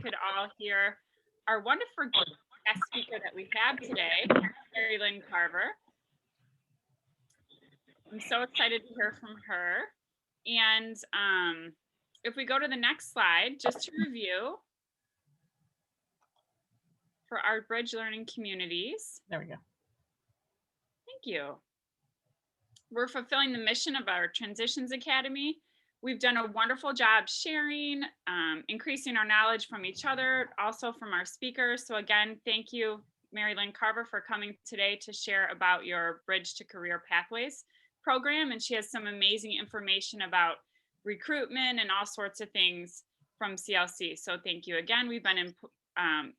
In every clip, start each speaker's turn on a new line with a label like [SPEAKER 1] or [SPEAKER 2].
[SPEAKER 1] could all hear our wonderful guest speaker that we have today, Mary Lynn Carver. I'm so excited to hear from her. And if we go to the next slide, just to review for our Bridge Learning Communities.
[SPEAKER 2] There we go.
[SPEAKER 1] Thank you. We're fulfilling the mission of our Transitions Academy. We've done a wonderful job sharing, increasing our knowledge from each other, also from our speakers. So again, thank you, Mary Lynn Carver, for coming today to share about your Bridge to Career Pathways program. And she has some amazing information about recruitment and all sorts of things from CLC. So thank you again. We've been in,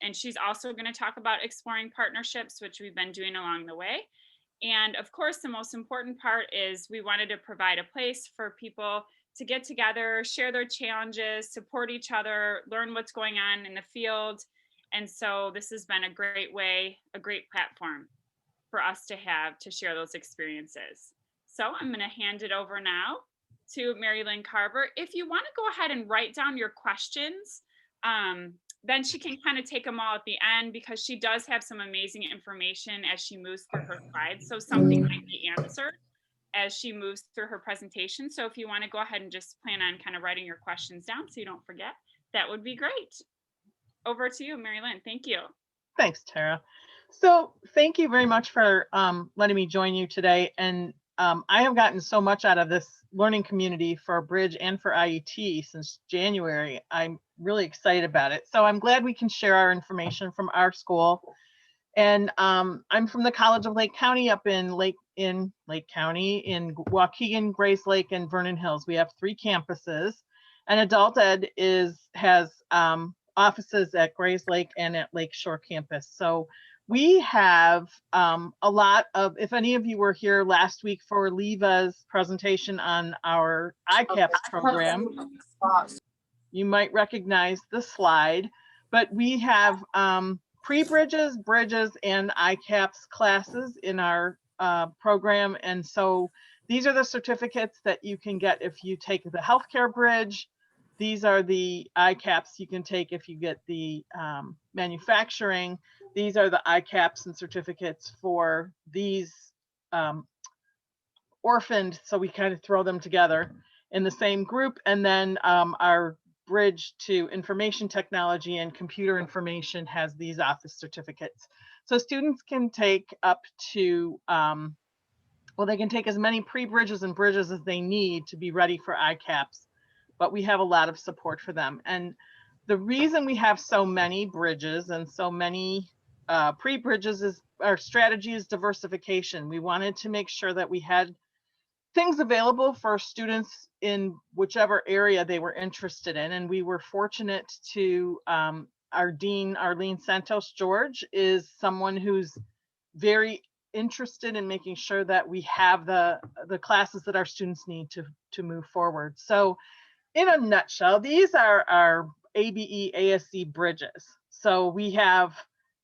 [SPEAKER 1] and she's also going to talk about exploring partnerships, which we've been doing along the way. And of course, the most important part is we wanted to provide a place for people to get together, share their challenges, support each other, learn what's going on in the field. And so this has been a great way, a great platform for us to have to share those experiences. So I'm going to hand it over now to Mary Lynn Carver. If you want to go ahead and write down your questions, then she can kind of take them all at the end, because she does have some amazing information as she moves through her slides. So something might be answered as she moves through her presentation. So if you want to go ahead and just plan on kind of writing your questions down so you don't forget, that would be great. Over to you, Mary Lynn. Thank you.
[SPEAKER 2] Thanks, Tara. So thank you very much for letting me join you today. And I have gotten so much out of this learning community for Bridge and for IET since January. I'm really excited about it. So I'm glad we can share our information from our school. And I'm from the College of Lake County up in Lake County, in Waukegan, Grays Lake, and Vernon Hills. We have 3 campuses, and Adult Ed has offices at Grays Lake and at Lakeshore campus. So we have a lot of, if any of you were here last week for Leva's presentation on our ICAPS program, you might recognize the slide, but we have pre-bridges, bridges, and ICAPS classes in our program. And so these are the certificates that you can get if you take the healthcare bridge. These are the ICAPS you can take if you get the manufacturing. These are the ICAPS and certificates for these orphaned, so we kind of throw them together in the same group. And then our Bridge to Information Technology and Computer Information has these office certificates. So students can take up to, well, they can take as many pre-bridges and bridges as they need to be ready for ICAPS, but we have a lot of support for them. And the reason we have so many bridges and so many pre-bridges is our strategy is diversification. We wanted to make sure that we had things available for students in whichever area they were interested in. And we were fortunate to, our Dean, Arlene Santos George, is someone who's very interested in making sure that we have the classes that our students need to move forward. So in a nutshell, these are our ABE ASC bridges. So we have,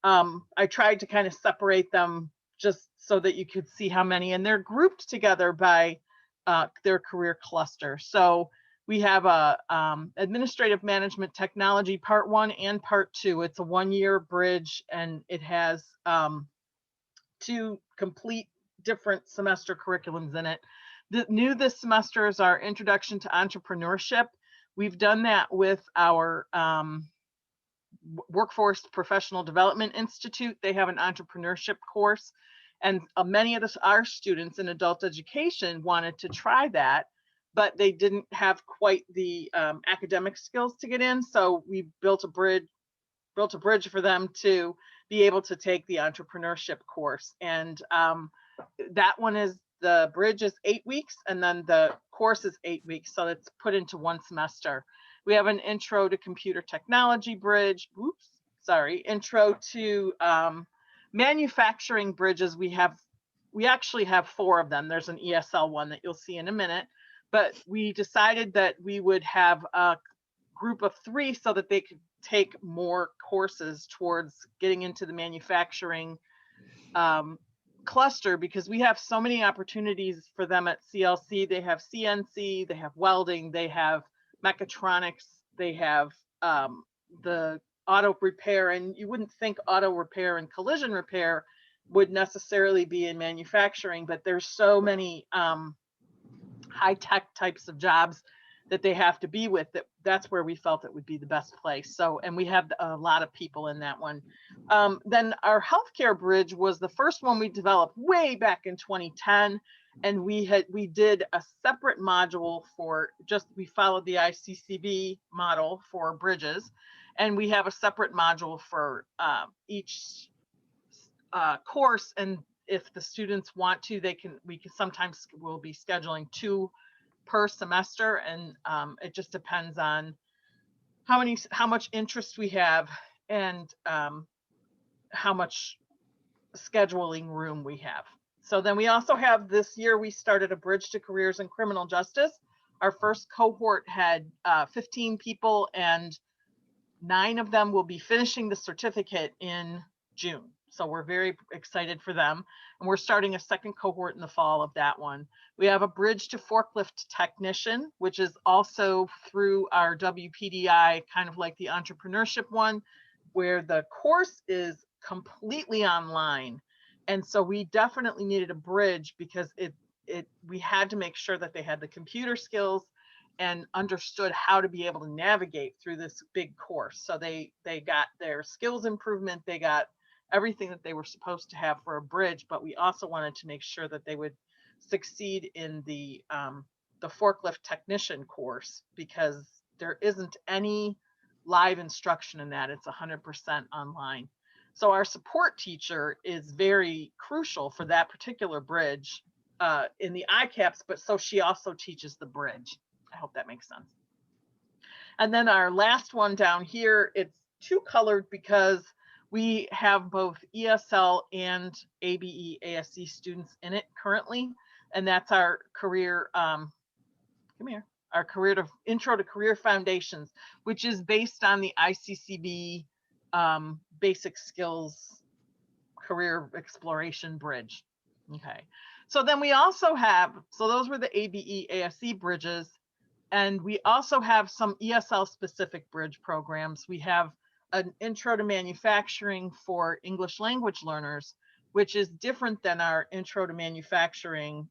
[SPEAKER 2] I tried to kind of separate them just so that you could see how many, and they're grouped together by their career cluster. So we have a administrative management technology part 1 and part 2. It's a 1-year bridge, and it has 2 complete different semester curriculums in it. The new this semester is our Introduction to Entrepreneurship. We've done that with our Workforce Professional Development Institute. They have an entrepreneurship course, and many of our students in adult education wanted to try that, but they didn't have quite the academic skills to get in. So we built a bridge for them to be able to take the entrepreneurship course. And that one is, the bridge is 8 weeks, and then the course is 8 weeks. So it's put into 1 semester. We have an Intro to Computer Technology bridge. Intro to manufacturing bridges. We actually have 4 of them. There's an ESL one that you'll see in a minute, but we decided that we would have a group of 3 so that they could take more courses towards getting into the manufacturing cluster, because we have so many opportunities for them at CLC. They have CNC, they have welding, they have mechatronics, they have the auto repair, and you wouldn't think auto repair and collision repair would necessarily be in manufacturing, but there's so many high tech types of jobs that they have to be with, that's where we felt it would be the best place. So, and we have a lot of people in that one. Then our healthcare bridge was the first one we developed way back in 2010. And we did a separate module for we followed the ICCB model for bridges. And we have a separate module for each course. And if the students want to, we can sometimes we'll be scheduling 2 per semester, and it just depends on how much interest we have and how much scheduling room we have. So then we also have, this year we started a bridge to careers in criminal justice. Our first cohort had 15 people, and 9 of them will be finishing the certificate in June. So we're very excited for them. And we're starting a second cohort in the fall of that one. We have a bridge to forklift technician, which is also through our WPDI, kind of like the entrepreneurship one, where the course is completely online. And so we definitely needed a bridge because we had to make sure that they had the computer skills and understood how to be able to navigate through this big course. So they got their skills improvement, they got everything that they were supposed to have for a bridge, but we also wanted to make sure that they would succeed in the forklift technician course, because there isn't any live instruction in that. It's 100% online. So our support teacher is very crucial for that particular bridge in the ICAPS, but so she also teaches the bridge. I hope that makes sense. And then our last one down here, it's 2-colored because we have both ESL and ABE ASC students in it currently. And that's our career, our intro to career foundations, which is based on the ICCB basic skills career exploration bridge. Okay. So then we also have, so those were the ABE ASC bridges. And we also have some ESL specific bridge programs. We have an intro to manufacturing for English language learners, which is different than our intro to manufacturing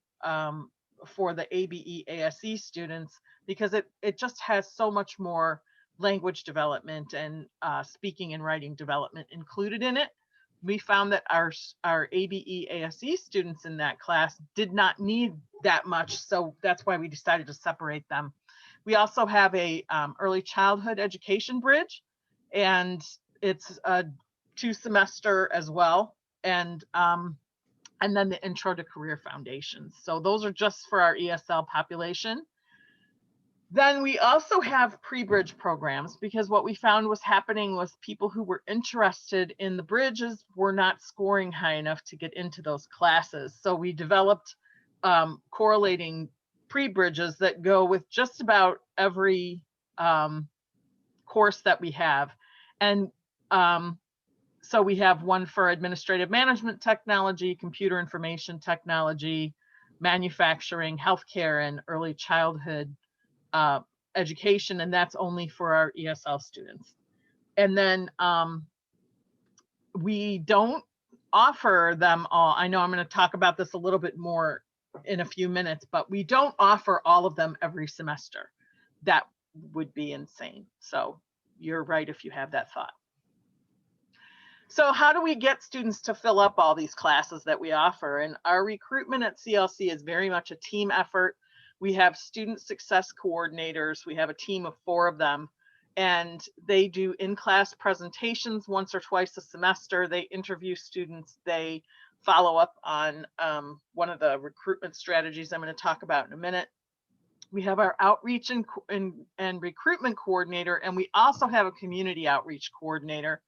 [SPEAKER 2] for the ABE ASE students, because it just has so much more language development and speaking and writing development included in it. We found that our ABE ASE students in that class did not need that much. So that's why we decided to separate them. We also have a early childhood education bridge, and it's a 2-semester as well. And then the intro to career foundations. So those are just for our ESL population. Then we also have pre-bridge programs, because what we found was happening was people who were interested in the bridges were not scoring high enough to get into those classes. So we developed correlating pre-bridges that go with just about every course that we have. And so we have one for administrative management technology, computer information technology, manufacturing, healthcare, and early childhood education, and that's only for our ESL students. And then we don't offer them all. I know I'm going to talk about this a little bit more in a few minutes, but we don't offer all of them every semester. That would be insane. So you're right if you have that thought. So how do we get students to fill up all these classes that we offer? And our recruitment at CLC is very much a team effort. We have student success coordinators. We have a team of 4 of them, and they do in-class presentations once or twice a semester. They interview students. They follow up on one of the recruitment strategies I'm going to talk about in a minute. We have our outreach and recruitment coordinator, and we also have a community outreach coordinator.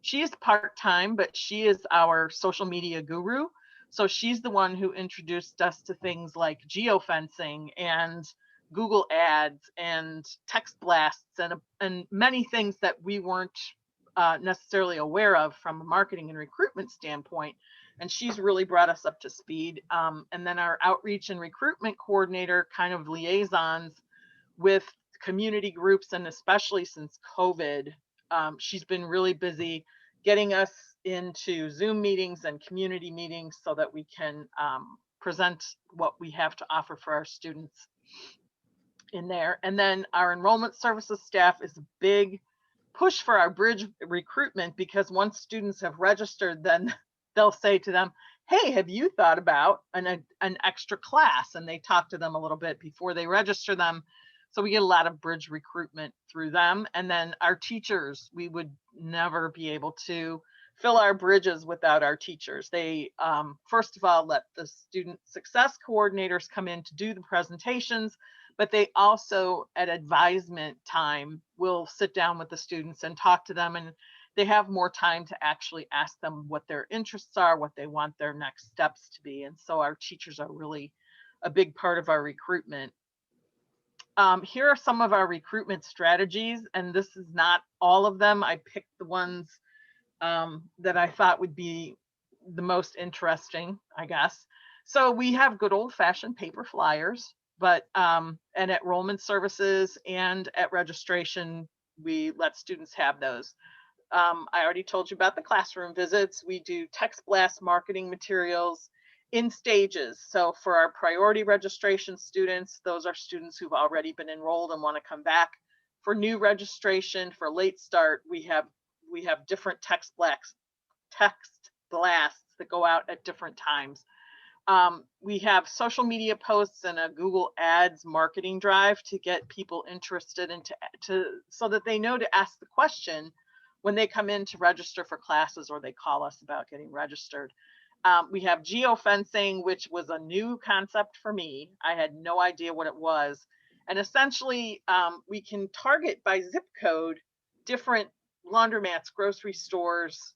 [SPEAKER 2] She is part-time, but she is our social media guru. So she's the one who introduced us to things like geofencing and Google Ads and text blasts and many things that we weren't necessarily aware of from a marketing and recruitment standpoint. And she's really brought us up to speed. And then our outreach and recruitment coordinator kind of liaisons with community groups, and especially since COVID, she's been really busy getting us into Zoom meetings and community meetings so that we can present what we have to offer for our students in there. And then our enrollment services staff is a big push for our bridge recruitment, because once students have registered, then they'll say to them, hey, have you thought about an extra class? And they talk to them a little bit before they register them. So we get a lot of bridge recruitment through them. And then our teachers, we would never be able to fill our bridges without our teachers. They, first of all, let the student success coordinators come in to do the presentations, but they also at advisement time will sit down with the students and talk to them, and they have more time to actually ask them what their interests are, what they want their next steps to be. And so our teachers are really a big part of our recruitment. Here are some of our recruitment strategies, and this is not all of them. I picked the ones that I thought would be the most interesting, I guess. So we have good old fashioned paper flyers, but and at enrollment services and at registration, we let students have those. I already told you about the classroom visits. We do text blast marketing materials in stages. So for our priority registration students, those are students who've already been enrolled and want to come back. For new registration, for late start, we have different text blasts that go out at different times. We have social media posts and a Google Ads marketing drive to get people interested and so that they know to ask the question when they come in to register for classes or they call us about getting registered. We have geofencing, which was a new concept for me. I had no idea what it was. And essentially, we can target by zip code different laundromats, grocery stores,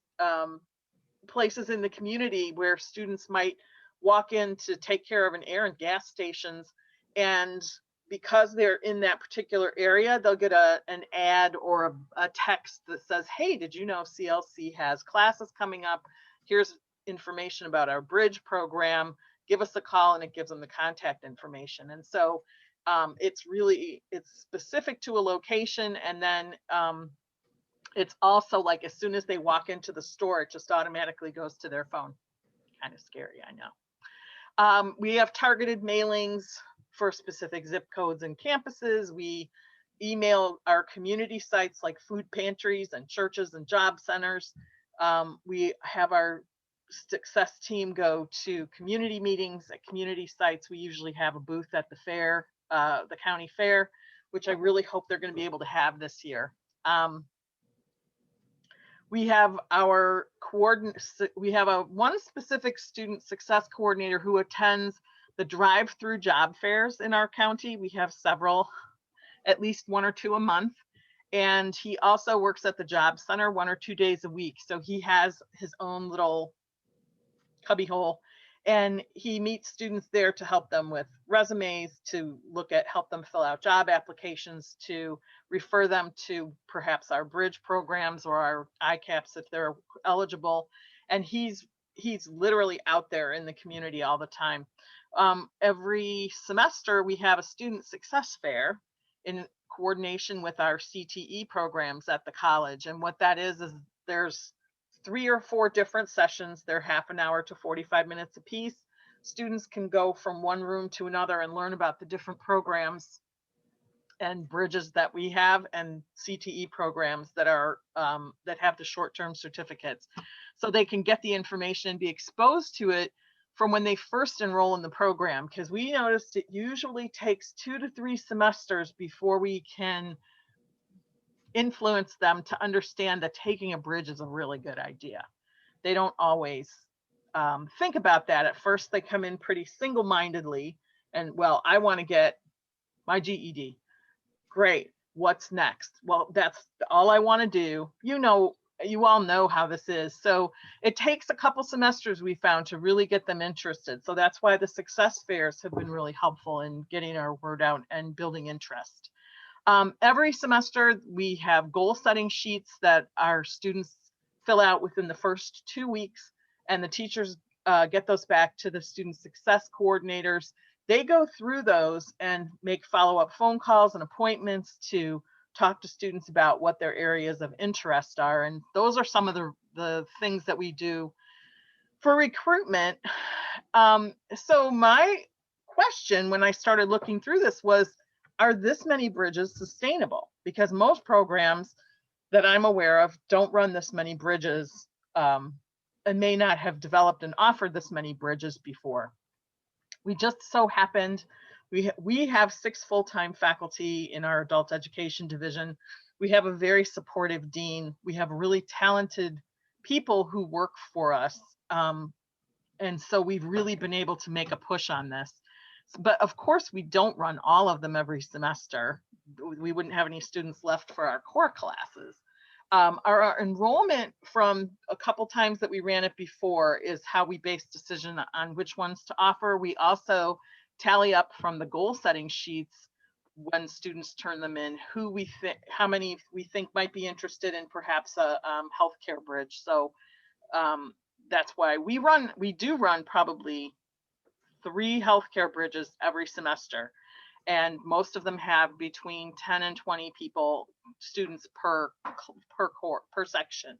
[SPEAKER 2] places in the community where students might walk in to take care of an errand, gas stations. And because they're in that particular area, they'll get an ad or a text that says, hey, did you know CLC has classes coming up? Here's information about our bridge program. Give us a call, and it gives them the contact information. And so it's specific to a location. And then it's also like as soon as they walk into the store, it just automatically goes to their phone. Kind of scary, I know. We have targeted mailings for specific zip codes and campuses. We email our community sites like food pantries and churches and job centers. We have our success team go to community meetings at community sites. We usually have a booth at the fair, the county fair, which I really hope they're going to be able to have this year. We have our one specific student success coordinator who attends the drive-through job fairs in our county. We have several, at least 1 or 2 a month. And he also works at the job center 1 or 2 days a week. So he has his own little cubbyhole, and he meets students there to help them with resumes, to help them fill out job applications, to refer them to perhaps our bridge programs or our ICAPs if they're eligible. And he's literally out there in the community all the time. Every semester we have a student success fair in coordination with our CTE programs at the college. And what that is there's 3 or 4 different sessions. They're half an hour to 45 minutes apiece. Students can go from one room to another and learn about the different programs and bridges that we have, and CTE programs that are that have the short-term certificates, so they can get the information and be exposed to it from when they first enroll in the program. Because we noticed it usually takes 2 to 3 semesters before we can influence them to understand that taking a bridge is a really good idea. They don't always think about that. At first, they come in pretty single-mindedly and, well, I want to get my GED. Great. What's next? Well, that's all I want to do. You all know how this is. So it takes a couple semesters, we found, to really get them interested. So that's why the success fairs have been really helpful in getting our word out and building interest. Every semester, we have goal setting sheets that our students fill out within the first 2 weeks, and the teachers get those back to the student success coordinators. They go through those and make follow-up phone calls and appointments to talk to students about what their areas of interest are. And those are some of the things that we do for recruitment. So my question when I started looking through this was, are this many bridges sustainable? Because most programs that I'm aware of don't run this many bridges, and may not have developed and offered this many bridges before. We just so happened, we have 6 full-time faculty in our adult education division. We have a very supportive dean. We have really talented people who work for us. And so we've really been able to make a push on this. But of course, we don't run all of them every semester. We wouldn't have any students left for our core classes. Our enrollment from a couple times that we ran it before is how we base decision on which ones to offer. We also tally up from the goal setting sheets when students turn them in, how many we think might be interested in perhaps a healthcare bridge. So that's why we do run probably 3 healthcare bridges every semester. And most of them have between 10 and 20 students per section,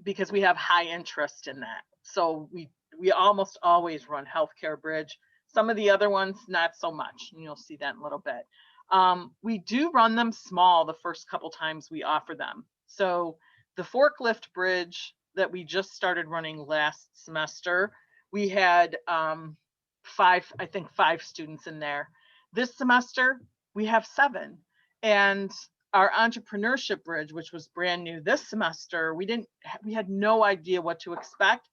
[SPEAKER 2] because we have high interest in that. So we almost always run healthcare bridge. Some of the other ones, not so much. And you'll see that in a little bit. We do run them small the first couple times we offer them. So the forklift bridge that we just started running last semester, we had 5 students in there. This semester, we have 7. And our entrepreneurship bridge, which was brand new this semester, we had no idea what to expect.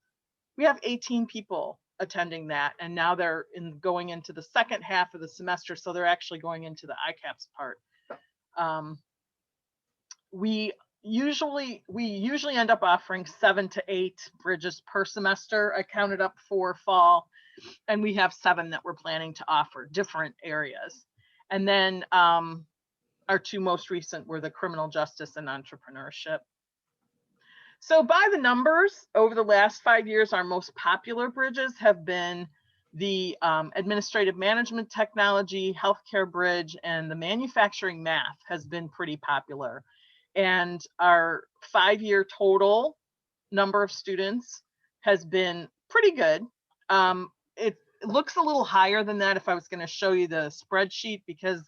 [SPEAKER 2] We have 18 people attending that. And now they're going into the second half of the semester. So they're actually going into the ICAPS part. We usually end up offering 7 to 8 bridges per semester. I counted up for fall, and we have 7 that we're planning to offer different areas. And then our 2 most recent were the criminal justice and entrepreneurship. So by the numbers, over the last 5 years, our most popular bridges have been the administrative management technology, healthcare bridge, and the manufacturing math has been pretty popular. And our 5-year total number of students has been pretty good. It looks a little higher than that if I was going to show you the spreadsheet, because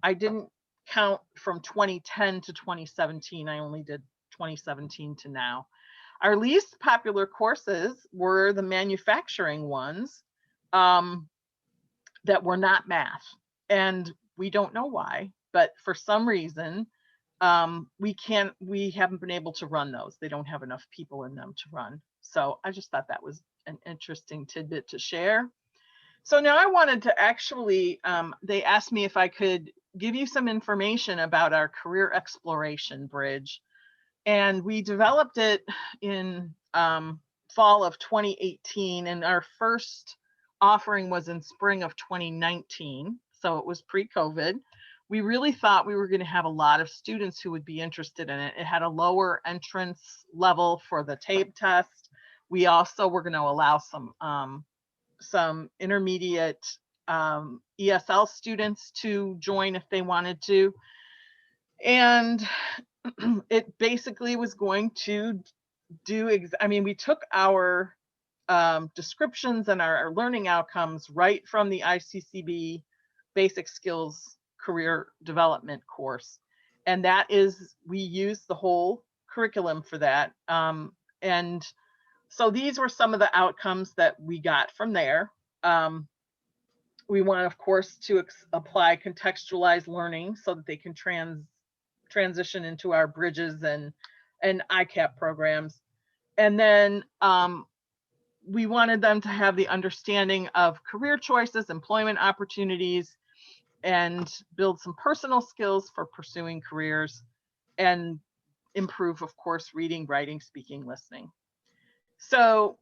[SPEAKER 2] I didn't count from 2010 to 2017. I only did 2017 to now. Our least popular courses were the manufacturing ones that were not math. And we don't know why, but for some reason, we haven't been able to run those. They don't have enough people in them to run. So I just thought that was an interesting tidbit to share. So now I wanted to actually, they asked me if I could give you some information about our career exploration bridge. And we developed it in fall of 2018, and our first offering was in spring of 2019. So it was pre-COVID. We really thought we were going to have a lot of students who would be interested in it. It had a lower entrance level for the TABE test. We also were going to allow some intermediate ESL students to join if they wanted to. And it basically was going to we took our descriptions and our learning outcomes right from the ICCB Basic Skills Career Development course. And we use the whole curriculum for that. And so these were some of the outcomes that we got from there. We want, of course, to apply contextualized learning so that they can transition into our bridges and ICAP programs. And then we wanted them to have the understanding of career choices, employment opportunities, and build some personal skills for pursuing careers, and improve, of course, reading, writing, speaking, listening. So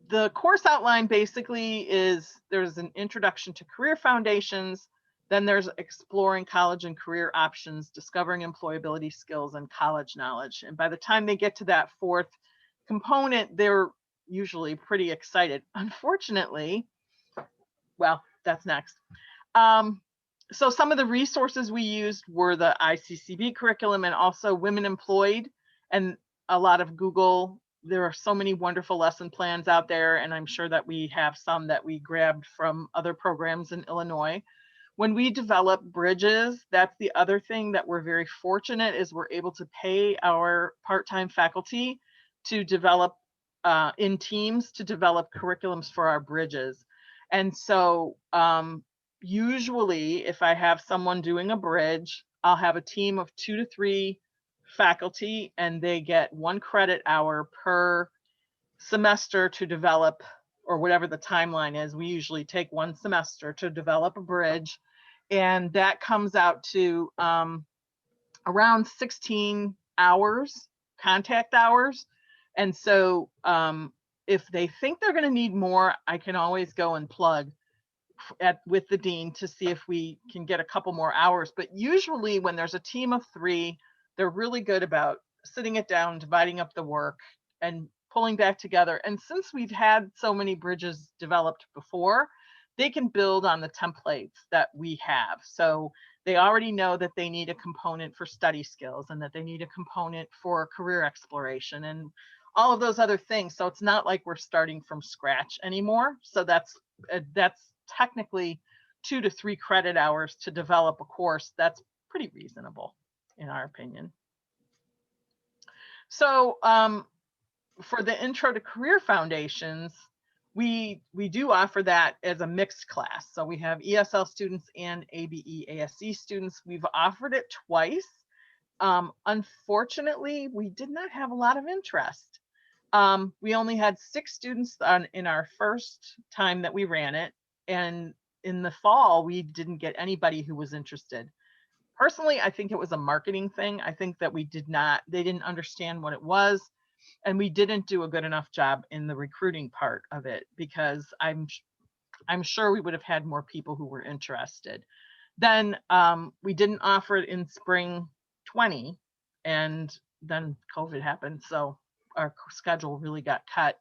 [SPEAKER 2] the course outline basically is there's an introduction to career foundations, then there's exploring college and career options, discovering employability skills, and college knowledge. And by the time they get to that 4th component, they're usually pretty excited. Unfortunately, well, that's next. So some of the resources we used were the ICCB curriculum and also Women Employed, and a lot of Google. There are so many wonderful lesson plans out there, and I'm sure that we have some that we grabbed from other programs in Illinois. When we develop bridges, that's the other thing that we're very fortunate is we're able to pay our part-time faculty to develop in teams to develop curriculums for our bridges. And so usually if I have someone doing a bridge, I'll have a team of 2 to 3 faculty and they get 1 credit hour per semester to develop, or whatever the timeline is. We usually take 1 semester to develop a bridge, and that comes out to around 16 hours, contact hours. And so if they think they're going to need more, I can always go and plug with the dean to see if we can get a couple more hours. But usually when there's a team of 3, they're really good about sitting it down, dividing up the work and pulling back together. And since we've had so many bridges developed before, they can build on the templates that we have. So they already know that they need a component for study skills and that they need a component for career exploration and all of those other things. So it's not like we're starting from scratch anymore. So that's technically 2 to 3 credit hours to develop a course. That's pretty reasonable in our opinion. So for the Intro to Career Foundations, we do offer that as a mixed class. So we have ESL students and ABE ASC students. We've offered it twice. Unfortunately, we did not have a lot of interest. We only had 6 students in our first time that we ran it. And in the fall, we didn't get anybody who was interested. Personally, I think it was a marketing thing. I think that they didn't understand what it was. And we didn't do a good enough job in the recruiting part of it, because I'm sure we would have had more people who were interested. Then we didn't offer it in spring 20, and then COVID happened. So our schedule really got cut.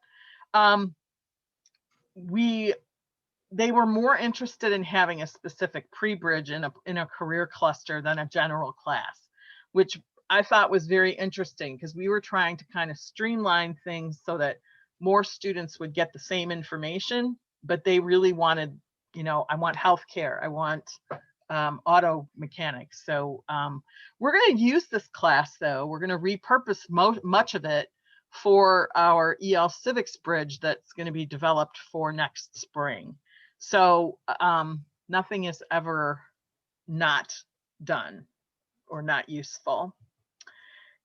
[SPEAKER 2] They were more interested in having a specific pre-bridge in a career cluster than a general class, which I thought was very interesting, because we were trying to kind of streamline things so that more students would get the same information, but they really wanted, I want healthcare, I want auto mechanics. So we're going to use this class though. We're going to repurpose much of it for our EL Civics bridge that's going to be developed for next spring. So nothing is ever not done or not useful.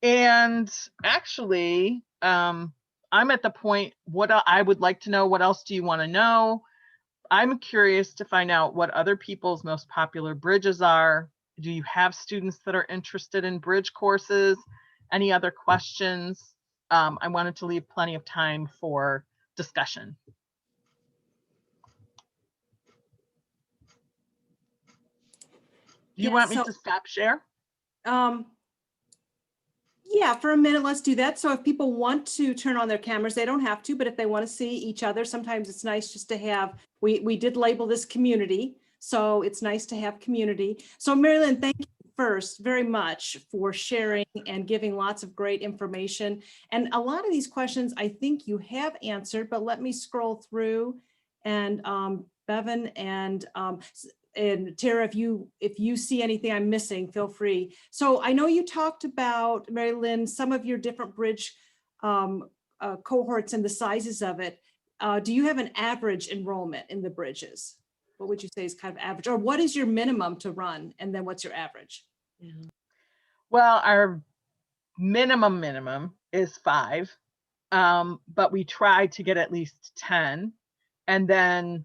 [SPEAKER 2] And actually, I'm at the point, what I would like to know, what else do you want to know? I'm curious to find out what other people's most popular bridges are. Do you have students that are interested in bridge courses? Any other questions? I wanted to leave plenty of time for discussion. Do you want me to stop share?
[SPEAKER 3] Yeah, for a minute, let's do that. So if people want to turn on their cameras, they don't have to, but if they want to see each other, sometimes it's nice just to have, we did label this community, so it's nice to have community. So Marilyn, thank you first very much for sharing and giving lots of great information. And a lot of these questions I think you have answered, but let me scroll through. And Bevan and Tara, if you see anything I'm missing, feel free. So I know you talked about, Mary Lynn, some of your different bridge cohorts and the sizes of it. Do you have an average enrollment in the bridges? What would you say is kind of average, or what is your minimum to run? And then what's your average?
[SPEAKER 2] Yeah. Well, our minimum is 5, but we try to get at least 10. And then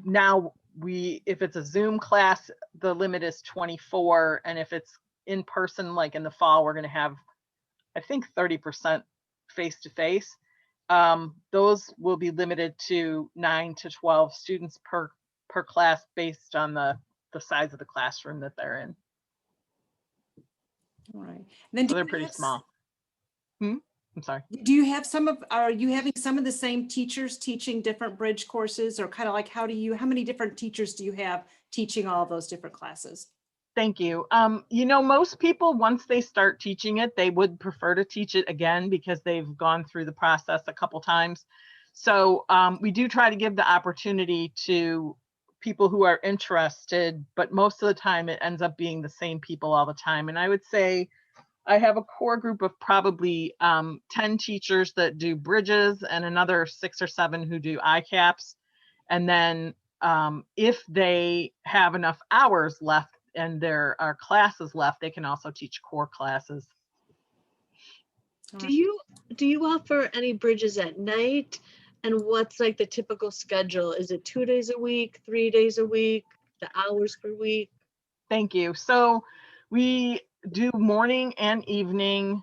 [SPEAKER 2] now if it's a Zoom class, the limit is 24. And if it's in person, like in the fall, we're going to have, I think 30% face-to-face. Those will be limited to 9 to 12 students per class based on the size of the classroom that they're in.
[SPEAKER 3] All right. Then
[SPEAKER 2] so they're pretty small. I'm sorry.
[SPEAKER 3] Do you have are you having some of the same teachers teaching different bridge courses, or kind of like how many different teachers do you have teaching all those different classes?
[SPEAKER 2] Thank you. Most people, once they start teaching it, they would prefer to teach it again because they've gone through the process a couple times. So we do try to give the opportunity to people who are interested, but most of the time it ends up being the same people all the time. And I would say I have a core group of probably 10 teachers that do bridges and another 6 or 7 who do ICAPS. And then if they have enough hours left and there are classes left, they can also teach core classes.
[SPEAKER 4] Do you offer any bridges at night? And what's like the typical schedule? Is it 2 days a week, 3 days a week, the hours per week?
[SPEAKER 2] Thank you. So we do morning and evening.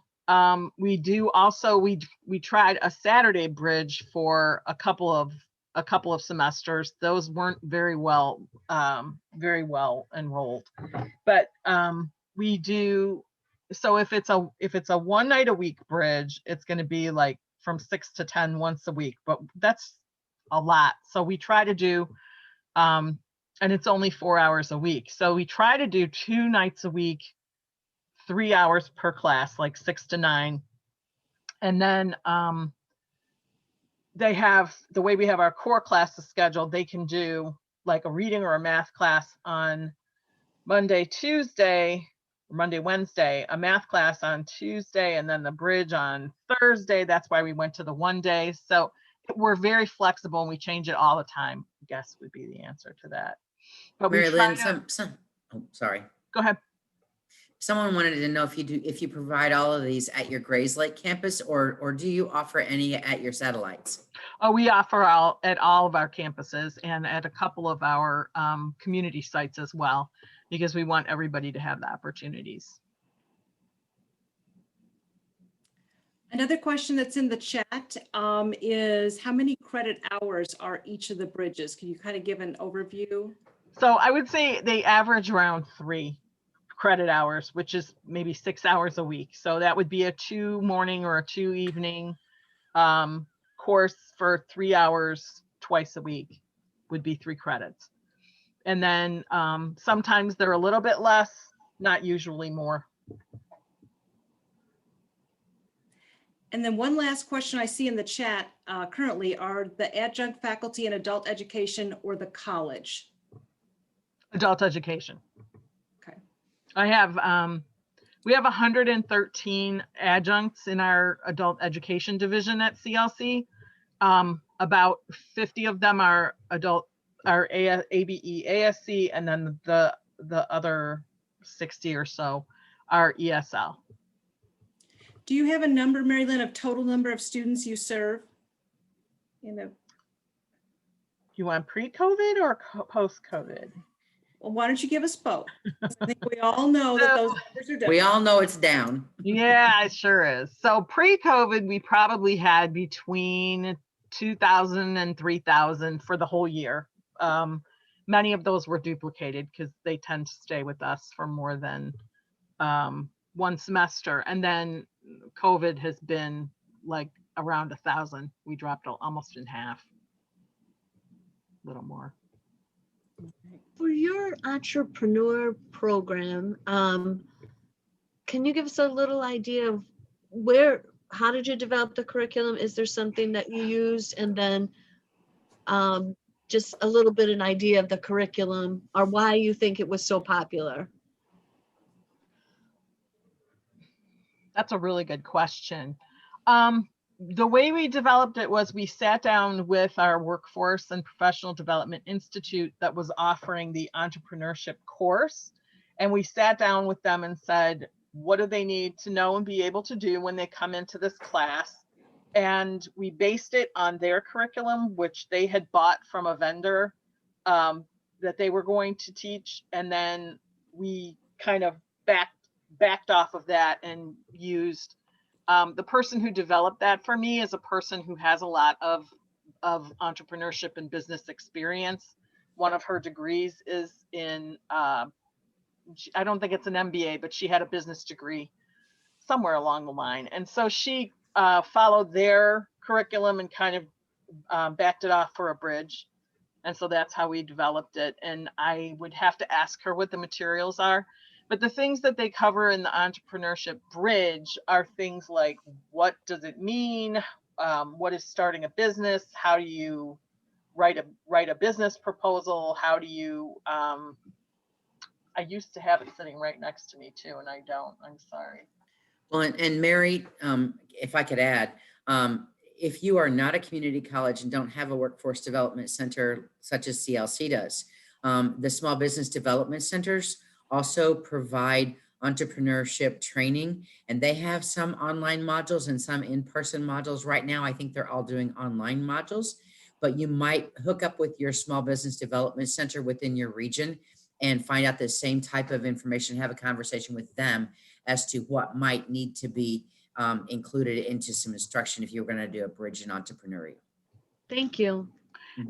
[SPEAKER 2] We do also, we tried a Saturday bridge for a couple of semesters. Those weren't very well enrolled, but we do. So if it's a 1 night a week bridge, it's going to be like from 6 to 10 once a week, but that's a lot. So we try to do, and it's only 4 hours a week. So we try to do 2 nights a week, 3 hours per class, like 6 to 9. And then they have, the way we have our core classes scheduled, they can do like a reading or a math class on Monday, Tuesday, Monday, Wednesday, a math class on Tuesday, and then the bridge on Thursday. That's why we went to the 1 day. So we're very flexible and we change it all the time, I guess would be the answer to that. But
[SPEAKER 5] Mary
[SPEAKER 2] we try
[SPEAKER 5] Lynn,
[SPEAKER 2] to,
[SPEAKER 5] oh, sorry.
[SPEAKER 2] go ahead.
[SPEAKER 5] Someone wanted to know if you provide all of these at your Grays Lake campus, or do you offer any at your satellites?
[SPEAKER 2] Oh, we offer at all of our campuses and at a couple of our community sites as well, because we want everybody to have the opportunities.
[SPEAKER 3] Another question that's in the chat is how many credit hours are each of the bridges? Can you kind of give an overview?
[SPEAKER 2] So I would say they average around 3 credit hours, which is maybe 6 hours a week. So that would be a 2 morning or a 2 evening course for 3 hours twice a week would be 3 credits. And then sometimes they're a little bit less, not usually more.
[SPEAKER 3] And then one last question I see in the chat currently are the adjunct faculty in adult education or the college?
[SPEAKER 2] Adult education.
[SPEAKER 3] Okay.
[SPEAKER 2] I have, we have 113 adjuncts in our adult education division at CLC. About 50 of them are ABE, ASC, and then the other 60 or so are ESL.
[SPEAKER 3] Do you have a number, Mary Lynn, of total number of students you serve?
[SPEAKER 2] You want pre-COVID or post-COVID?
[SPEAKER 3] Well, why don't you give us both? I think we all know that those numbers are different.
[SPEAKER 5] We all know it's down.
[SPEAKER 2] Yeah, it sure is. So pre-COVID, we probably had between 2,000 and 3,000 for the whole year. Many of those were duplicated because they tend to stay with us for more than 1 semester. And then COVID has been like around 1,000. We dropped almost in half, a little more.
[SPEAKER 4] For your entrepreneur program, can you give us a little idea of how did you develop the curriculum? Is there something that you used? And then just a little bit an idea of the curriculum or why you think it was so popular?
[SPEAKER 2] That's a really good question. The way we developed it was we sat down with our Workforce and Professional Development Institute that was offering the entrepreneurship course. And we sat down with them and said, what do they need to know and be able to do when they come into this class? And we based it on their curriculum, which they had bought from a vendor that they were going to teach. And then we kind of backed off of that and used the person who developed that for me is a person who has a lot of entrepreneurship and business experience. One of her degrees is in, I don't think it's an MBA, but she had a business degree somewhere along the line. And so she followed their curriculum and kind of backed it off for a bridge. And so that's how we developed it. And I would have to ask her what the materials are. But the things that they cover in the entrepreneurship bridge are things like, what does it mean? What is starting a business? How do you write a business proposal? How do you, I used to have it sitting right next to me too, and I don't, I'm sorry.
[SPEAKER 5] Well, and Mary, if I could add, if you are not a community college and don't have a workforce development center such as CLC does, the small business development centers also provide entrepreneurship training, and they have some online modules and some in-person modules. Right now, I think they're all doing online modules, but you might hook up with your small business development center within your region and find out the same type of information, have a conversation with them as to what might need to be included into some instruction if you're going to do a bridge in entrepreneurial.
[SPEAKER 4] Thank you.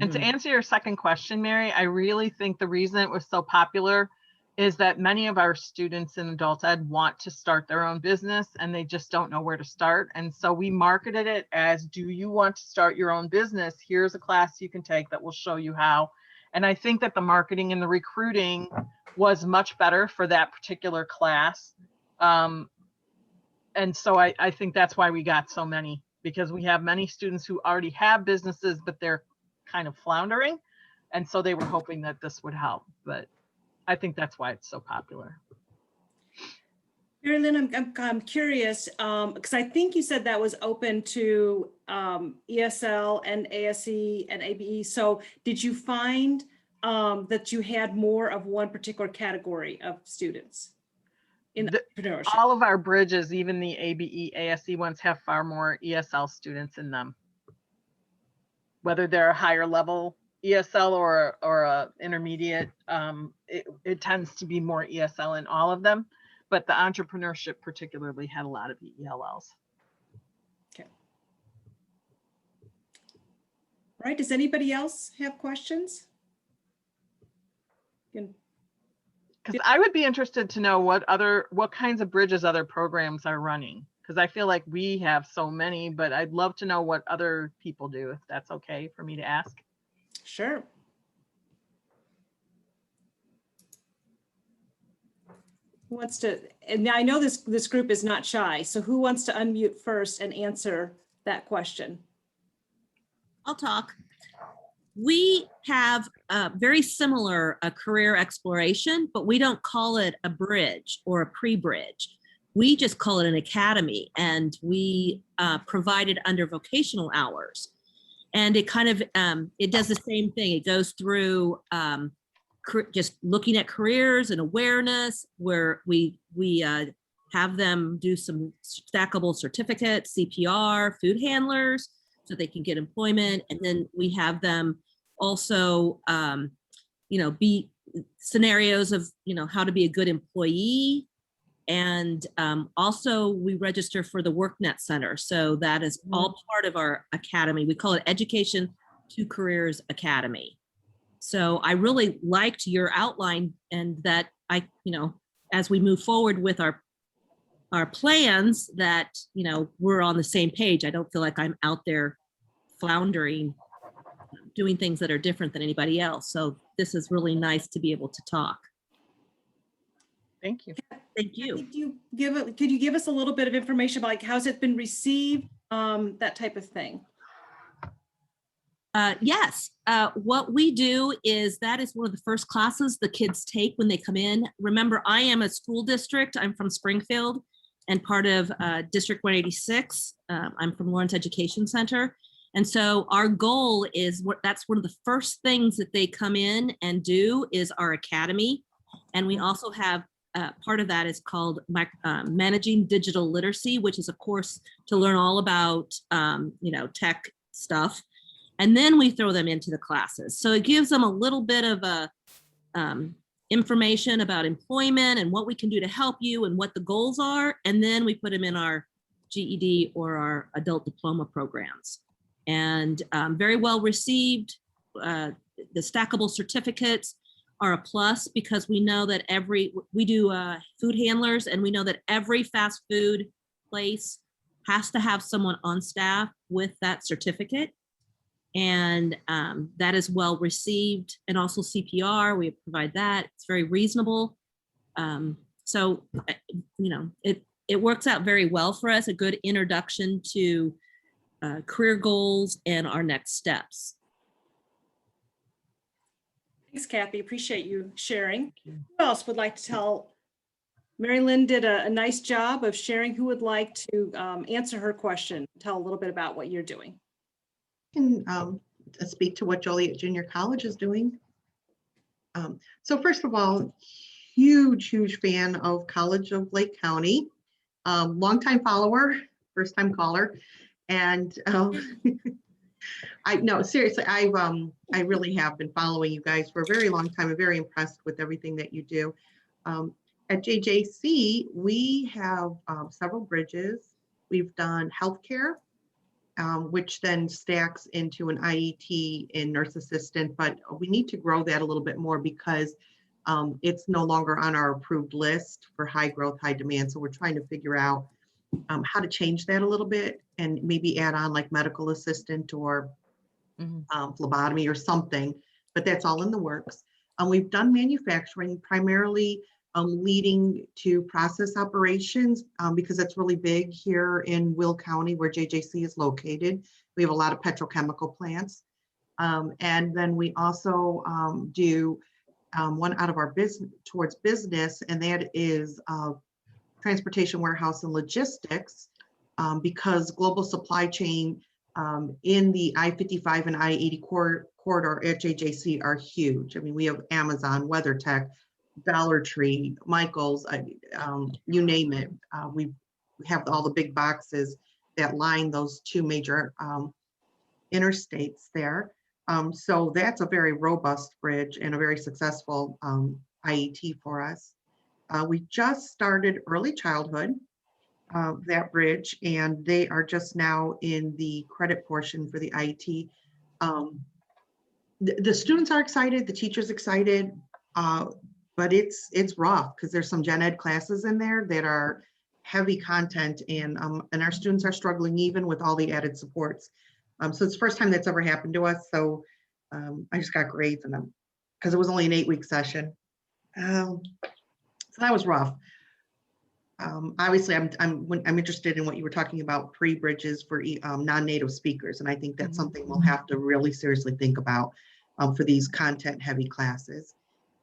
[SPEAKER 2] And to
[SPEAKER 5] Mhm.
[SPEAKER 2] answer your second question, Mary, I really think the reason it was so popular is that many of our students in adult ed want to start their own business and they just don't know where to start. And so we marketed it as, do you want to start your own business? Here's a class you can take that will show you how. And I think that the marketing and the recruiting was much better for that particular class. And so I think that's why we got so many, because we have many students who already have businesses, but they're kind of floundering. And so they were hoping that this would help, but I think that's why it's so popular.
[SPEAKER 3] Mary Lynn, I'm curious, because I think you said that was open to ESL and ASE and ABE. So did you find that you had more of one particular category of students in entrepreneurship?
[SPEAKER 2] All of our bridges, even the ABE, ASE ones, have far more ESL students in them. Whether they're a higher level ESL or a intermediate, it tends to be more ESL in all of them, but the entrepreneurship particularly had a lot of ELLs.
[SPEAKER 3] Okay. All right, does anybody else have questions?
[SPEAKER 2] Because I would be interested to know what kinds of bridges other programs are running, because I feel like we have so many, but I'd love to know what other people do, if that's okay for me to ask.
[SPEAKER 3] Sure. Who wants to, and I know this group is not shy, so who wants to unmute first and answer that question?
[SPEAKER 6] I'll talk. We have a very similar career exploration, but we don't call it a bridge or a pre-bridge. We just call it an academy, and we provide it under vocational hours. And it kind of, it does the same thing. It goes through just looking at careers and awareness, where we have them do some stackable certificates, CPR, food handlers, so they can get employment. And then we have them also, be scenarios of, how to be a good employee. And also we register for the WorkNet Center. So that is all part of our academy. We call it Education to Careers Academy. So I really liked your outline, and that as we move forward with our plans, that, we're on the same page. I don't feel like I'm out there floundering, doing things that are different than anybody else. So this is really nice to be able to talk.
[SPEAKER 2] Thank you.
[SPEAKER 6] Thank you.
[SPEAKER 3] Could you give us a little bit of information about, like, how's it been received, that type of thing?
[SPEAKER 6] Yes, what we do is that is one of the first classes the kids take when they come in. Remember, I am a school district. I'm from Springfield and part of District 186. I'm from Lawrence Education Center. And so our goal is, that's one of the first things that they come in and do is our academy. And we also have part of that is called Managing Digital Literacy, which is a course to learn all about, tech stuff. And then we throw them into the classes. So it gives them a little bit of information about employment and what we can do to help you and what the goals are. And then we put them in our GED or our adult diploma programs. And very well received. The stackable certificates are a plus, because we know that we do food handlers, and we know that every fast food place has to have someone on staff with that certificate. And that is well received. And also CPR, we provide that. It's very reasonable. So, you know, it works out very well for us, a good introduction to career goals and our next steps.
[SPEAKER 3] Thanks, Kathy. Appreciate you sharing. Who else would like to tell? Mary Lynn did a nice job of sharing. Who would like to answer her question? Tell a little bit about what you're doing.
[SPEAKER 7] Can speak to what Joliet Junior College is doing. So first of all, huge fan of College of Lake County, longtime follower, first time caller, and I no seriously, I really have been following you guys for a very long time. I'm very impressed with everything that you do. At JJC, we have several bridges. We've done healthcare, which then stacks into an IET and nurse assistant, but we need to grow that a little bit more because it's no longer on our approved list for high growth, high demand. So we're trying to figure out how to change that a little bit and maybe add on like medical assistant or phlebotomy or something, but that's all in the works. We've done manufacturing, primarily leading to process operations because it's really big here in Will County where JJC is located. We have a lot of petrochemical plants. And then we also do one out of our business towards business, and that is transportation, warehouse, and logistics, because global supply chain in the I-55 and I-80 corridor at JJC are huge. I mean, we have Amazon, WeatherTech, Dollar Tree, Michael's, you name it. We have all the big boxes that line those two major interstates there. So that's a very robust bridge and a very successful IET for us. We just started early childhood, that bridge, and they are just now in the credit portion for the IET. The students are excited, the teachers excited, but it's rough because there's some gen ed classes in there that are heavy content, and our students are struggling even with all the added supports. So it's the first time that's ever happened to us. So I just got grades in them because it was only an 8-week session. So that was rough. Obviously, I'm interested in what you were talking about, pre-bridges for non-native speakers, and I think that's something we'll have to really seriously think about for these content-heavy classes.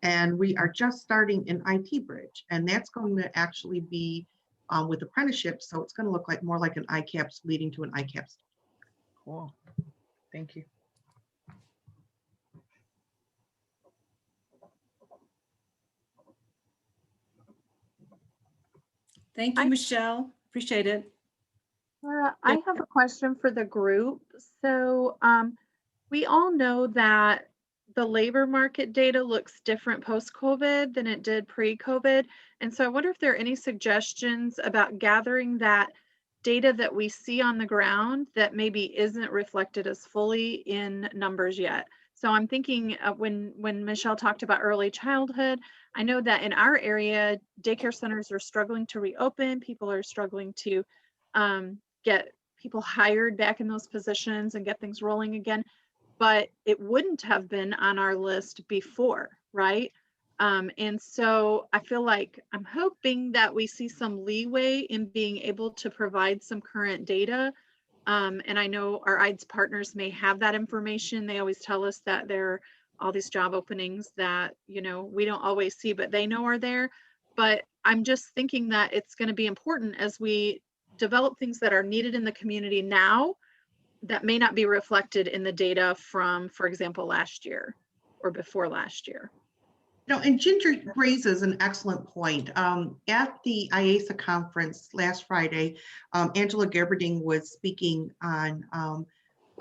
[SPEAKER 7] And we are just starting an IT bridge, and that's going to actually be with apprenticeships, so it's going to look like more like an ICAPS leading to an ICAPS.
[SPEAKER 2] Cool. Thank you.
[SPEAKER 3] Thank you, Michelle. Appreciate it.
[SPEAKER 8] I have a question for the group. So we all know that the labor market data looks different post-COVID than it did pre-COVID. And so I wonder if there are any suggestions about gathering that data that we see on the ground that maybe isn't reflected as fully in numbers yet. So I'm thinking when Michelle talked about early childhood, I know that in our area, daycare centers are struggling to reopen. People are struggling to get people hired back in those positions and get things rolling again. But it wouldn't have been on our list before, right? And so I feel like I'm hoping that we see some leeway in being able to provide some current data. And I know our IDES partners may have that information. They always tell us that there are all these job openings that, you know, we don't always see, but they know are there. But I'm just thinking that it's going to be important as we develop things that are needed in the community now that may not be reflected in the data from, for example, last year or before last year.
[SPEAKER 7] No, and Ginger raises an excellent point. At the IASA conference last Friday, Angela Gerberding was speaking on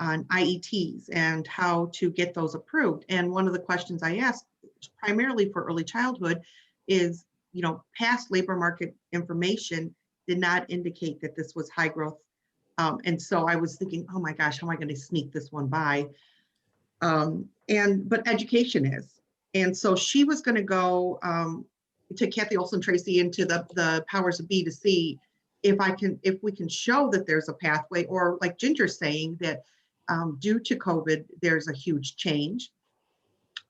[SPEAKER 7] IETs and how to get those approved. And one of the questions I asked, primarily for early childhood, is, you know, past labor market information did not indicate that this was high growth. And so I was thinking, oh my gosh, how am I going to sneak this one by? But education is. And so she was going to go to Kathy Olson Tracy into the powers of B2C if we can show that there's a pathway, or like Ginger's saying that due to COVID, there's a huge change.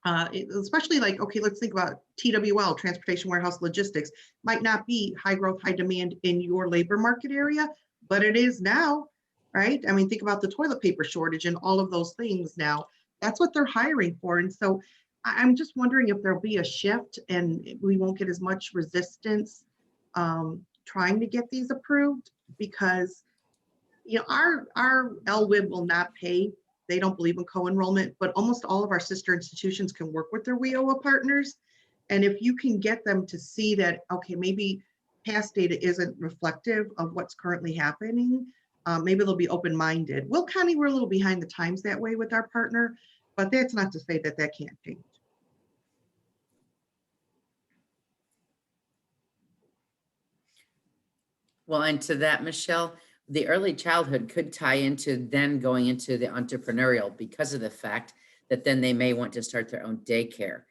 [SPEAKER 7] Especially like, okay, let's think about TWL, Transportation Warehouse Logistics, might not be high growth, high demand in your labor market area, but it is now, right? I mean, think about the toilet paper shortage and all of those things now. That's what they're hiring for. And so I'm just wondering if there'll be a shift and we won't get as much resistance trying to get these approved, because our LWIB will not pay. They don't believe in co-enrollment, but almost all of our sister institutions can work with their WIOA partners. And if you can get them to see that, okay, maybe past data isn't reflective of what's currently happening, maybe they'll be open-minded. Will County, we're a little behind the times that way with our partner, but that's not to say that that can't change.
[SPEAKER 5] Well, and to that, Michelle, the early childhood could tie into then going into the entrepreneurial, because of the fact that then they may want to start their own daycare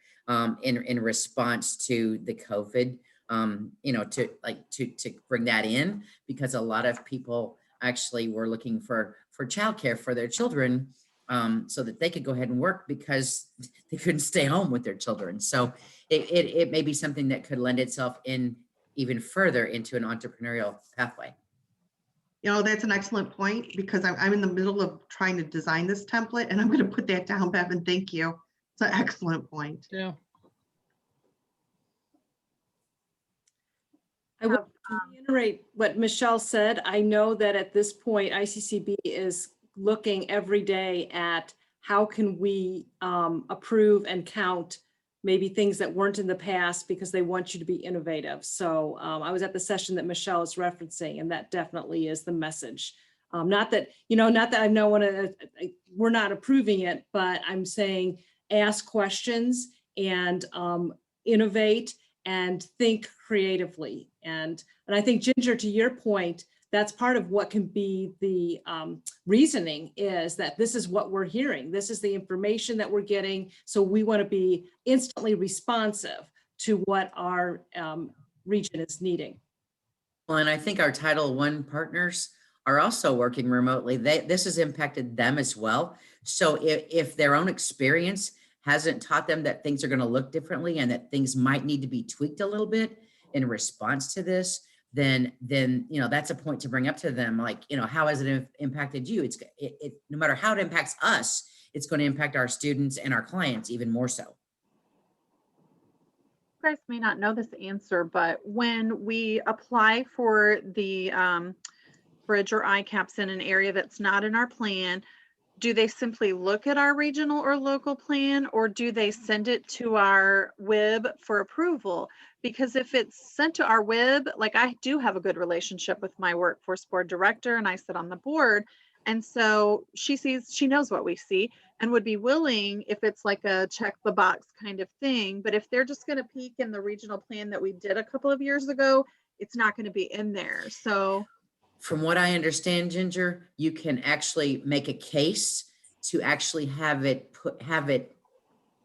[SPEAKER 5] in response to the COVID, to bring that in, because a lot of people actually were looking for childcare for their children, so that they could go ahead and work because they couldn't stay home with their children. So it may be something that could lend itself in even further into an entrepreneurial pathway.
[SPEAKER 7] That's an excellent point, because I'm in the middle of trying to design this template, and I'm going to put that down, Bevan. Thank you. It's an excellent point.
[SPEAKER 2] Yeah.
[SPEAKER 3] I would reiterate what Michelle said. I know that at this point, ICCB is looking every day at how can we approve and count maybe things that weren't in the past, because they want you to be innovative. So I was at the session that Michelle is referencing, and that definitely is the message. Not that I know we're not approving it, but I'm saying ask questions and innovate and think creatively. And I think, Ginger, to your point, that's part of what can be the reasoning, is that this is what we're hearing. This is the information that we're getting. So we want to be instantly responsive to what our region is needing.
[SPEAKER 5] Well, and I think our Title I partners are also working remotely. This has impacted them as well. So if their own experience hasn't taught them that things are going to look differently and that things might need to be tweaked a little bit in response to this, then that's a point to bring up to them. Like, how has it impacted you? It no matter how it impacts us, it's going to impact our students and our clients even more so.
[SPEAKER 8] You guys may not know this answer, but when we apply for the bridge or ICAPS in an area that's not in our plan, do they simply look at our regional or local plan, or do they send it to our WIB for approval? Because if it's sent to our WIB, like, I do have a good relationship with my workforce board director, and I sit on the board. And so she knows what we see and would be willing, if it's like a check the box kind of thing. But if they're just going to peek in the regional plan that we did a couple of years ago, it's not going to be in there. So
[SPEAKER 5] from what I understand, Ginger, you can actually make a case to actually have it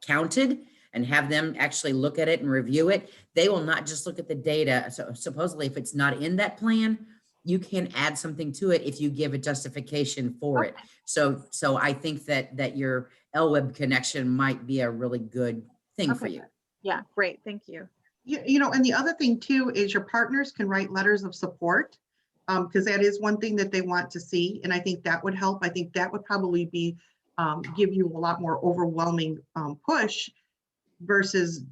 [SPEAKER 5] counted and have them actually look at it and review it. They will not just look at the data. So supposedly, if it's not in that plan, you can add something to it if you give a justification for it. So I think that your LWIB connection might be a really good thing for you.
[SPEAKER 8] Yeah, great. Thank you.
[SPEAKER 7] And the other thing too is your partners can write letters of support, because that is one thing that they want to see. And I think that would help. I think that would probably be give you a lot more overwhelming push versus,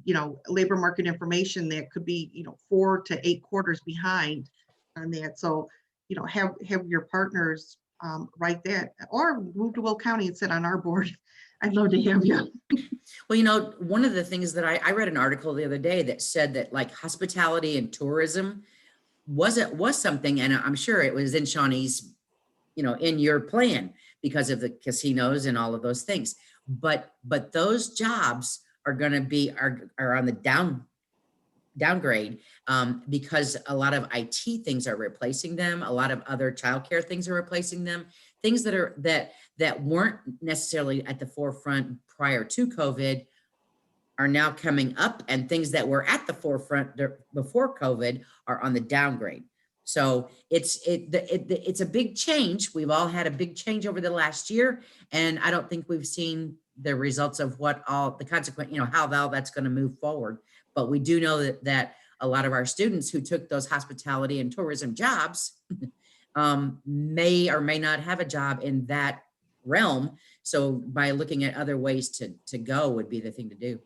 [SPEAKER 7] labor market information that could be, 4 to 8 quarters behind on that. So, have your partners write that, or move to Will County and sit on our board. I'd love to have you.
[SPEAKER 5] Well, one of the things that I read an article the other day that said that, like, hospitality and tourism was something, and I'm sure it was in Shawnee's, in your plan because of the casinos and all of those things. But those jobs are going to be are on the downgrade because a lot of IT things are replacing them. A lot of other childcare things are replacing them. Things that weren't necessarily at the forefront prior to COVID are now coming up, and things that were at the forefront before COVID are on the downgrade. So it's a big change. We've all had a big change over the last year, and I don't think we've seen the results of what all the consequent, how all that's going to move forward. But we do know that a lot of our students who took those hospitality and tourism jobs may or may not have a job in that realm. So by looking at other ways to go would be the thing to do.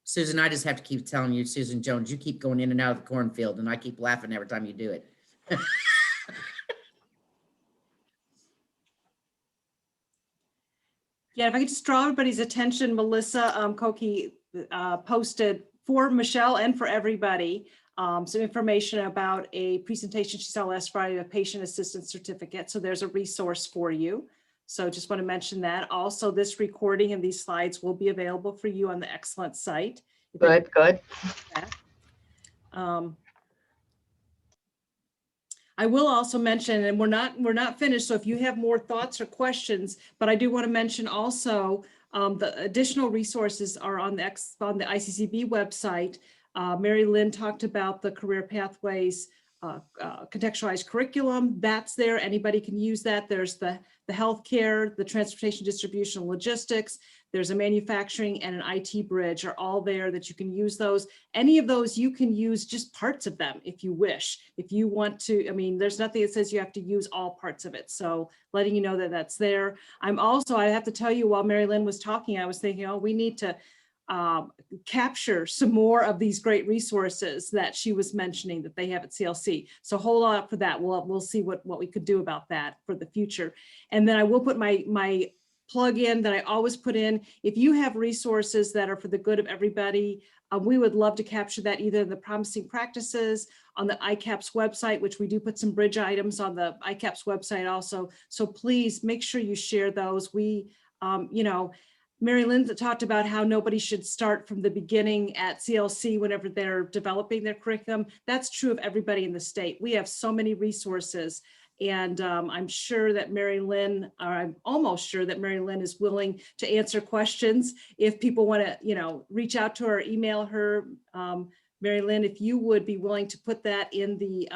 [SPEAKER 5] Susan, I just have to keep telling you, Susan Jones, you keep going in and out of the cornfield, and I keep laughing every time you do it.
[SPEAKER 3] Yeah, if I could just draw everybody's attention, Melissa Koki posted for Michelle and for everybody some information about a presentation she saw last Friday, a patient assistance certificate. So there's a resource for you. So just want to mention that. Also, this recording and these slides will be available for you on the Excellent site.
[SPEAKER 4] Good, good.
[SPEAKER 3] I will also mention, and we're not finished, so if you have more thoughts or questions, but I do want to mention also the additional resources are on the ICCB website. Mary Lynn talked about the career pathways, contextualized curriculum. That's there. Anybody can use that. There's the healthcare, the transportation, distribution, and logistics. There's a manufacturing and an IT bridge are all there that you can use those. Any of those you can use just parts of them if you wish. If you want to, I mean, there's nothing that says you have to use all parts of it. So letting you know that that's there. I have to tell you, while Mary Lynn was talking, I was thinking, oh, we need to capture some more of these great resources that she was mentioning that they have at CLC. So hold on up for that. We'll see what we could do about that for the future. And then I will put my plug in that I always put in. If you have resources that are for the good of everybody, we would love to capture that either in the promising practices on the ICAPS website, which we do put some bridge items on the ICAPS website also. So please make sure you share those. We, Mary Lynn talked about how nobody should start from the beginning at CLC whenever they're developing their curriculum. That's true of everybody in the state. We have so many resources. And I'm sure that Mary Lynn, or I'm almost sure that Mary Lynn is willing to answer questions. If people want to, reach out to her, email her, Mary Lynn, if you would be willing to put that in the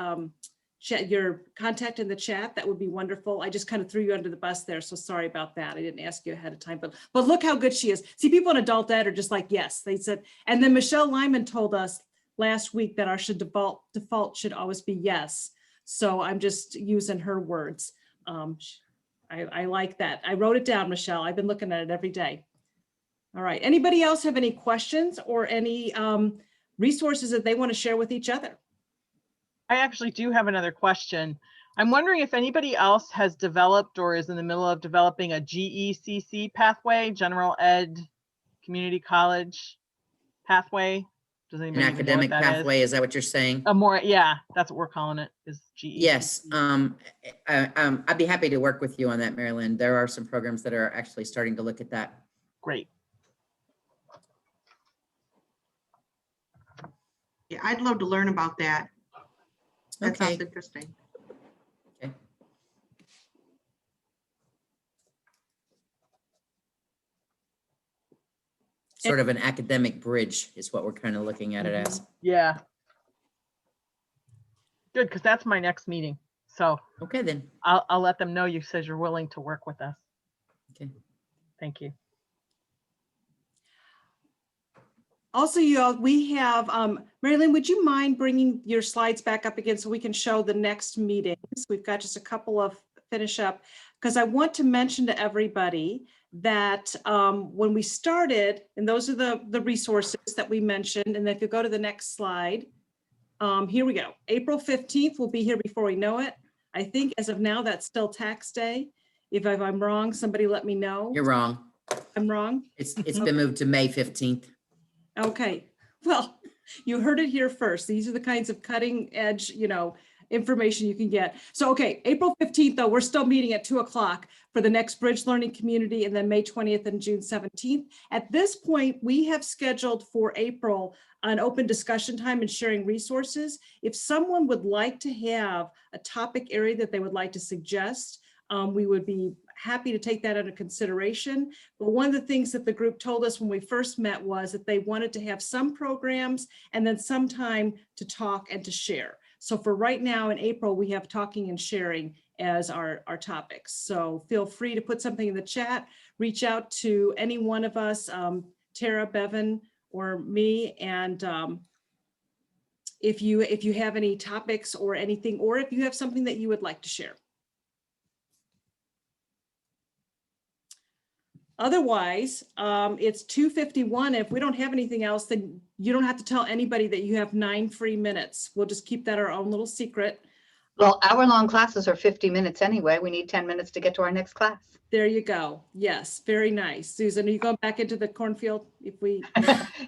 [SPEAKER 3] chat, your contact in the chat, that would be wonderful. I just kind of threw you under the bus there, so sorry about that. I didn't ask you ahead of time, but look how good she is. See, people in adult ed are just like, yes, they said. And then Michelle Lyman told us last week that our default should always be yes. So I'm just using her words. I like that. I wrote it down, Michelle. I've been looking at it every day. All right. Anybody else have any questions or any resources that they want to share with each other?
[SPEAKER 2] I actually do have another question. I'm wondering if anybody else has developed or is in the middle of developing a GECC pathway, General Ed Community College pathway. Does anybody
[SPEAKER 5] An
[SPEAKER 2] even know what
[SPEAKER 5] academic
[SPEAKER 2] that
[SPEAKER 5] pathway, is that what you're saying?
[SPEAKER 2] Yeah, that's what we're calling it, is GECC.
[SPEAKER 5] Yes, I'd be happy to work with you on that, Mary Lynn. There are some programs that are actually starting to look at that.
[SPEAKER 2] Great.
[SPEAKER 7] Yeah, I'd love to learn about that. That
[SPEAKER 5] Okay.
[SPEAKER 7] sounds interesting.
[SPEAKER 5] Okay. Sort of an academic bridge is what we're kind of looking at it as.
[SPEAKER 2] Yeah. Good, because that's my next meeting. So
[SPEAKER 5] Okay, then.
[SPEAKER 2] I'll let them know you said you're willing to work with us.
[SPEAKER 5] Okay.
[SPEAKER 2] Thank you.
[SPEAKER 3] Also, you all, we have, Mary Lynn, would you mind bringing your slides back up again so we can show the next meetings? We've got just a couple of finish up, because I want to mention to everybody that when we started, and those are the resources that we mentioned, and if you go to the next slide, here we go. April 15th will be here before we know it. I think as of now, that's still tax day. If I'm wrong, somebody let me know.
[SPEAKER 5] You're wrong.
[SPEAKER 3] I'm wrong.
[SPEAKER 5] It's been moved to May 15th.
[SPEAKER 3] Okay, well, you heard it here first. These are the kinds of cutting edge, information you can get. So, okay, April 15th, though, we're still meeting at 2 o'clock for the next Bridge Learning Community, and then May 20th and June 17th. At this point, we have scheduled for April an open discussion time and sharing resources. If someone would like to have a topic area that they would like to suggest, we would be happy to take that under consideration. But one of the things that the group told us when we first met was that they wanted to have some programs and then some time to talk and to share. So for right now in April, we have talking and sharing as our topics. So feel free to put something in the chat, reach out to any one of us, Tara, Bevan, or me, and if you have any topics or anything, or if you have something that you would like to share. Otherwise, it's 2:51. If we don't have anything else, then you don't have to tell anybody that you have 9 free minutes. We'll just keep that our own little secret.
[SPEAKER 9] Well, hour-long classes are 50 minutes anyway. We need 10 minutes to get to our next class.
[SPEAKER 3] There you go. Yes, very nice. Susan, are you going back into the cornfield? If we,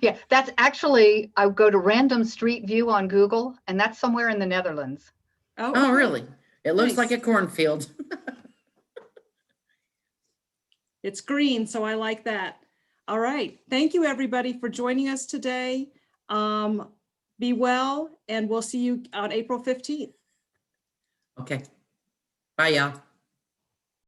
[SPEAKER 9] Yeah, that's actually, I go to Random Street View on Google, and that's somewhere in the Netherlands.
[SPEAKER 5] Oh,
[SPEAKER 3] okay.
[SPEAKER 5] really? It looks like a
[SPEAKER 3] Nice.
[SPEAKER 5] cornfield.
[SPEAKER 3] It's green, so I like that. All right. Thank you, everybody, for joining us today. Be well, and we'll see you on April 15th.
[SPEAKER 5] Okay. Bye, y'all.